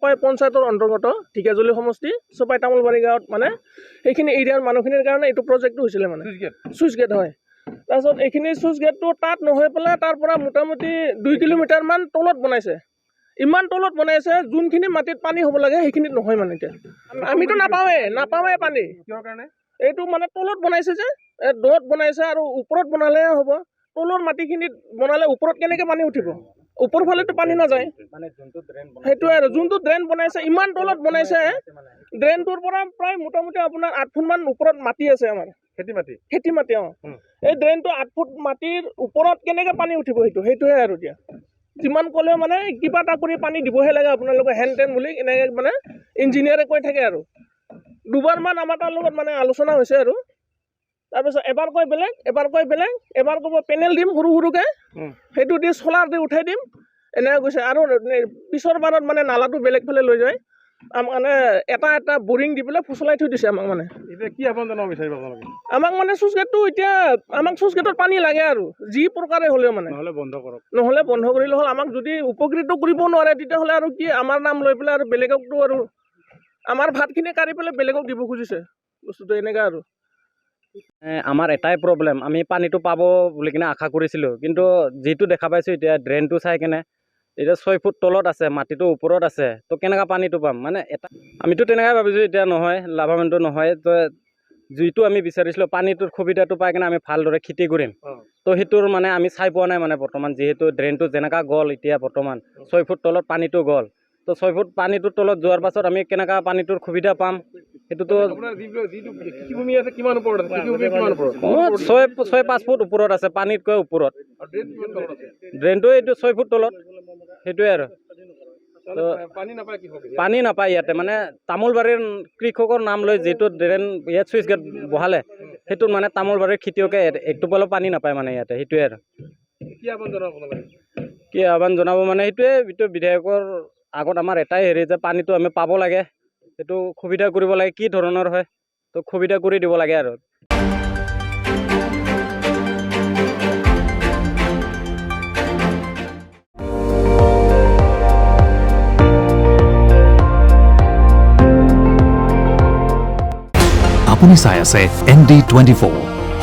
চপাই পঞ্চায়তৰ অন্তৰ্গত ঢেকীয়াজুলি সমষ্টি চপাই তামোলবাৰী গাঁৱত মানে সেইখিনি এৰিয়াৰ মানুহখিনিৰ কাৰণে এইটো প্ৰজেক্টটো হৈছিলে মানে চুইচ গেট হয়। তাৰপিছত এইখিনি চুইচ গেটটো তাত নহৈ পেলাই তাৰ পৰা মোটামুটি 2 কিলোমিটাৰমান তলত বনাইছে। ইমান তলত বনাইছে যোনখিনি মাটিত পানী হ'ব লাগে সেইখিনিত নহয় মানে এতিয়া আমিতো নাপাওঁৱে পানী। কিহৰ কাৰণে এইটো মানে তলত বনাইছে যে দত বনাইছে আৰু ওপৰত বনালে হ'ব। তলৰ মাটিখিনিত বনালে ওপৰত কেনেকৈ পানী উঠিব? ওপৰ ফালেতো পানী নাযায়। সেইটোৱে আৰু যোনটো ড্ৰেইন বনাইছে ইমান তলত বনাইছে ড্ৰেইনটোৰ পৰা প্ৰায় মোটামুটি আপোনাৰ 8 ফুটমান ওপৰত মাটি আছে আমাৰ খেতি মাটি এই ড্ৰেইনটো 8 ফুট মাটিৰ ওপৰত কেনেকৈ পানী উঠিব সেইটোহে আৰু এতিয়া যিমান ক'লেও মানে কিবা এটা কৰি পানী দিবহে লাগে আপোনালোকে হেন টেন বুলি এনেকৈ মানে ইঞ্জিনিয়াৰে কৈ থাকে আৰু দুবাৰমান আমাৰ তাৰ লগত মানে আলোচনা হৈছে আৰু তাৰপিছত এবাৰ কয় বেলেগ এবাৰ ক'ব পেনেল দিম সৰুকৈ সেইটো দি চলাৰ দি উঠাই দিম এনেকৈ কৈছে। আৰু পিছৰ বাৰত মানে নালাটো বেলেগ ফালে লৈ যায় মানে এটা বৰিং দি পেলাই ফুচলাই থৈ দিছে আমাক মানে। এতিয়া কি আহ্বান জনাব বিচাৰিব আপোনালোকে? আমাক মানে চুইচ গেটটো এতিয়া আমাক চুইচ গেটত পানী লাগে আৰু যি প্ৰকাৰে হ'লেও মানে নহ'লে বন্ধ কৰিলে হ'ল। আমাক যদি উপকৃত কৰিব নোৱাৰে তেতিয়াহ'লে আৰু কি আমাৰ নাম লৈ পেলাই আৰু বেলেগকতো আৰু আমাৰ ভাতখিনি কাঢ়ি পেলাই বেলেগক দিব খুজিছে বস্তুটো এনেকুৱা আৰু আমাৰ এটাই প্ৰব্লেম আমি পানীটো পাব বুলি কিনে আশা কৰিছিলোঁ কিন্তু যিটো দেখা পাইছোঁ এতিয়া ড্ৰেইনটো চাই কিনে এতিয়া 6 ফুট তলত আছে মাটিটো ওপৰত আছে তো কেনেকৈ পানীটো পাম মানে এটা আমিতো তেনেকৈ ভাবিছোঁ এতিয়া নহয় লাভৱানটো নহয়। তো যিটো আমি বিচাৰিছিলোঁ পানীটোৰ সুবিধাটো পাই কিনে আমি ভালদৰে খেতি কৰিম তো সেইটোৰ মানে আমি চাই পোৱা নাই মানে বৰ্তমান যিহেতু ড্ৰেইনটো যেনেকুৱা গ'ল এতিয়া বৰ্তমান 6 ফুট তলত পানীটো গ'ল তো 6 ফুট পানীটোৰ তলত যোৱাৰ পাছত আমি কেনেকুৱা পানীটোৰ সুবিধা পাম সেইটোতো 6-5 ফুট ওপৰত আছে পানীতকৈ ওপৰত ড্ৰেইনটো এইটো 6 ফুট তলত সেইটোৱে আৰু পানী নাপায় ইয়াতে মানে তামোলবাৰীৰ কৃষকৰ নাম লৈ যিটো ড্ৰেইন ইয়াত চুইচ গেট বহালে সেইটোত মানে তামোলবাৰীৰ খেতিয়কে একটোপালো পানী নাপায় মানে ইয়াতে সেইটোৱে আৰু কি আহ্বান জনাব মানে সেইটোৱে বিধায়কৰ আগত আমাৰ এটাই হেৰি যে পানীটো আমি পাব লাগে সেইটো সুবিধা কৰিব লাগে কি ধৰণৰ হয় তো সুবিধা কৰি দিব লাগে আৰু আপুনি চাই আছে ND24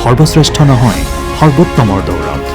সৰ্বশ্ৰেষ্ঠ নহয় সৰ্বোত্তমৰ দৌৰত।